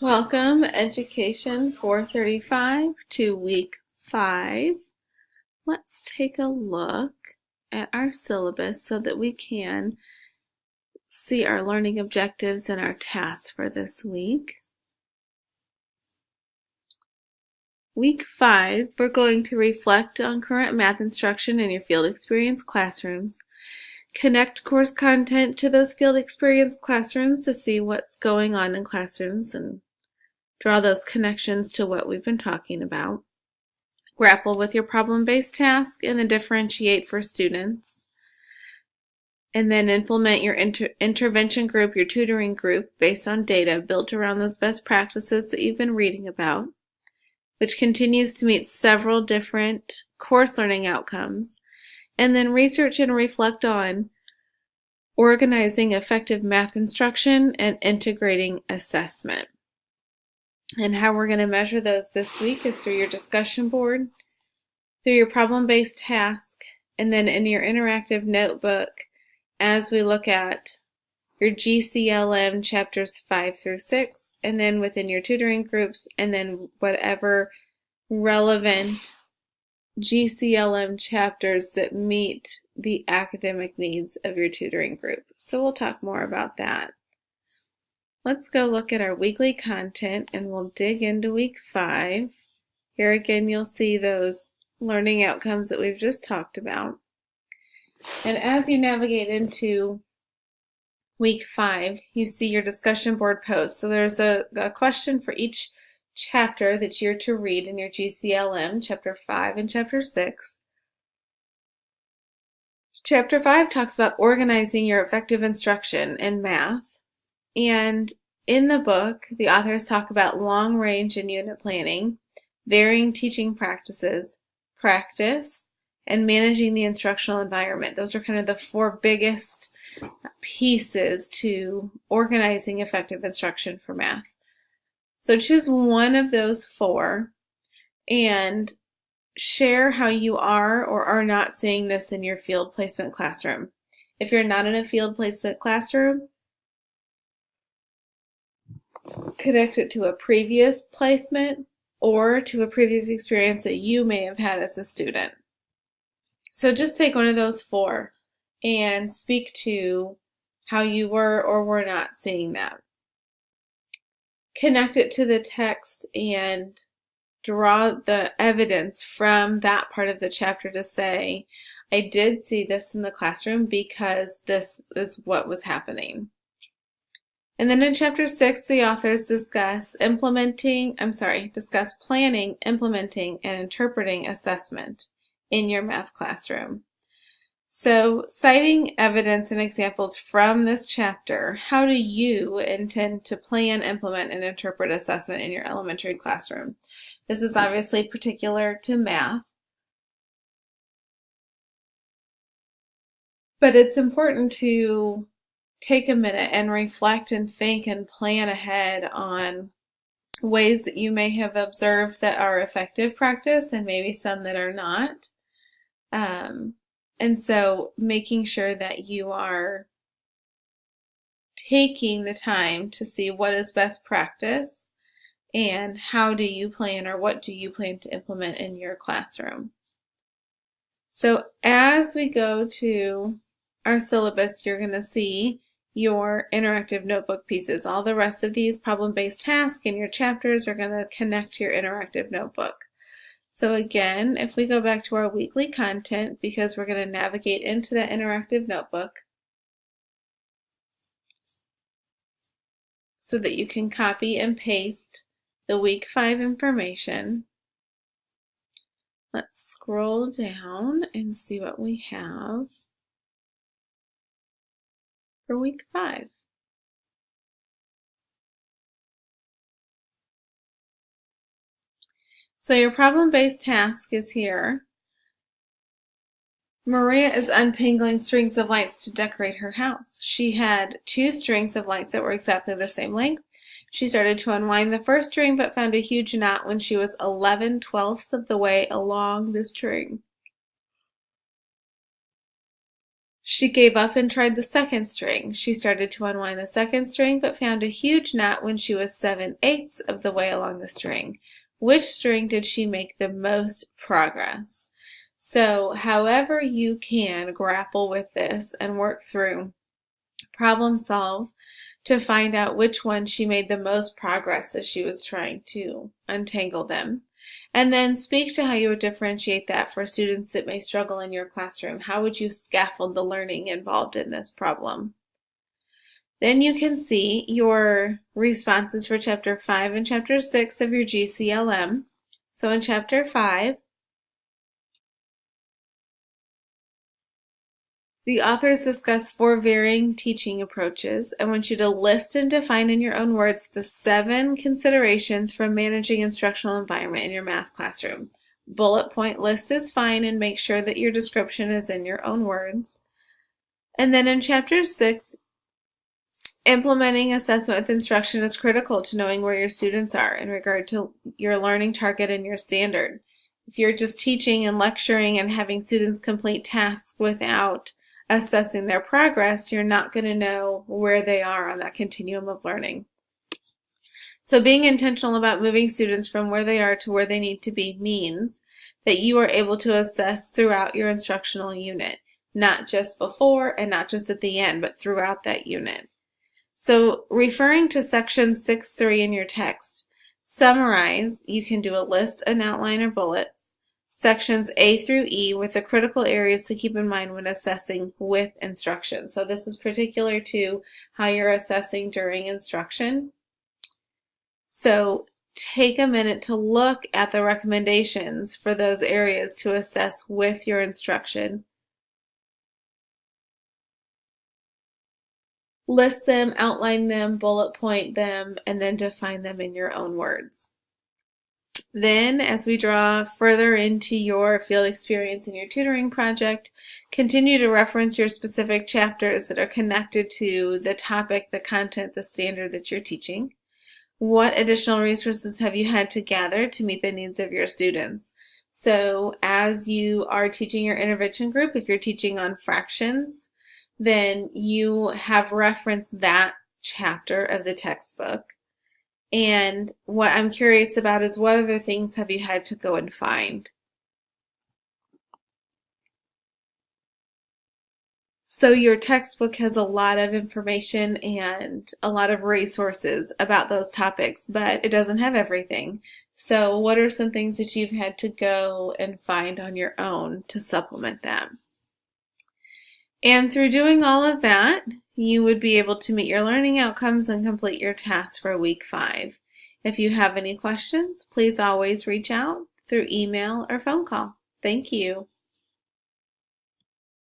Welcome, Education 435 to Week 5. Let's take a look at our syllabus so that we can see our learning objectives and our tasks for this week. Week 5, we're going to reflect on current math instruction in your field experience classrooms. Connect course content to those field experience classrooms to see what's going on in classrooms and draw those connections to what we've been talking about. Grapple with your problem-based task and then differentiate for students. And then implement your intervention group, your tutoring group, based on data built around those best practices that you've been reading about, which continues to meet several different course learning outcomes. And then research and reflect on organizing effective math instruction and integrating assessment. And how we're going to measure those this week is through your discussion board, through your problem-based task, and then in your interactive notebook as we look at your GCLM chapters 5 through 6, and then within your tutoring groups, and then whatever relevant GCLM chapters that meet the academic needs of your tutoring group. So we'll talk more about that. Let's go look at our weekly content and we'll dig into week 5. Here again, you'll see those learning outcomes that we've just talked about. And as you navigate into week 5, you see your discussion board posts. So there's a question for each chapter that you're to read in your GCLM, chapter 5 and chapter 6. Chapter 5 talks about organizing your effective instruction in math. And in the book, the authors talk about long range and unit planning, varying teaching practices, practice, and managing the instructional environment. Those are kind of the 4 biggest pieces to organizing effective instruction for math. So choose one of those 4 and share how you are or are not seeing this in your field placement classroom. If you're not in a field placement classroom, connect it to a previous placement or to a previous experience that you may have had as a student. So just take one of those 4 and speak to how you were or were not seeing that. Connect it to the text and draw the evidence from that part of the chapter to say, I did see this in the classroom because this is what was happening. And then in chapter 6, the authors discuss planning, implementing, and interpreting assessment in your math classroom. So, citing evidence and examples from this chapter, how do you intend to plan, implement, and interpret assessment in your elementary classroom? This is obviously particular to math, but it's important to take a minute and reflect and think and plan ahead on ways that you may have observed that are effective practice and maybe some that are not. And so making sure that you are taking the time to see what is best practice and how do you plan or what do you plan to implement in your classroom. So as we go to our syllabus, you're going to see your interactive notebook pieces. All the rest of these problem-based tasks in your chapters are going to connect to your interactive notebook. So again, if we go back to our weekly content, because we're going to navigate into that interactive notebook so that you can copy and paste the week 5 information. Let's scroll down and see what we have for week 5. So your problem-based task is here. Maria is untangling strings of lights to decorate her house. She had 2 strings of lights that were exactly the same length. She started to unwind the first string but found a huge knot when she was 11/12 of the way along the string. She gave up and tried the second string. She started to unwind the second string, but found a huge knot when she was 7/8 of the way along the string. Which string did she make the most progress? So, however you can grapple with this and work through, problem solve to find out which one she made the most progress as she was trying to untangle them. And then speak to how you would differentiate that for students that may struggle in your classroom. How would you scaffold the learning involved in this problem? Then you can see your responses for Chapter 5 and Chapter 6 of your GCLM. So in Chapter 5, the authors discuss 4 varying teaching approaches and want you to list and define in your own words the 7 considerations for managing instructional environment in your math classroom. Bullet point list is fine, and make sure that your description is in your own words. And then in Chapter 6, implementing assessment with instruction is critical to knowing where your students are in regard to your learning target and your standard. If you're just teaching and lecturing and having students complete tasks without assessing their progress, you're not going to know where they are on that continuum of learning. So being intentional about moving students from where they are to where they need to be means that you are able to assess throughout your instructional unit, not just before and not just at the end, but throughout that unit. So referring to section 6.3 in your text, summarize, you can do a list, an outline, or bullets, sections A through E with the critical areas to keep in mind when assessing with instruction. So this is particular to how you're assessing during instruction. So take a minute to look at the recommendations for those areas to assess with your instruction. List them, outline them, bullet point them, and then define them in your own words. Then, as we draw further into your field experience in your tutoring project, continue to reference your specific chapters that are connected to the topic, the content, the standard that you're teaching. What additional resources have you had to gather to meet the needs of your students? So, as you are teaching your intervention group, if you're teaching on fractions, then you have referenced that chapter of the textbook. And what I'm curious about is what other things have you had to go and find? So your textbook has a lot of information and a lot of resources about those topics, but it doesn't have everything. So what are some things that you've had to go and find on your own to supplement that? And through doing all of that, you would be able to meet your learning outcomes and complete your tasks for week 5. If you have any questions, please always reach out through email or phone call. Thank you.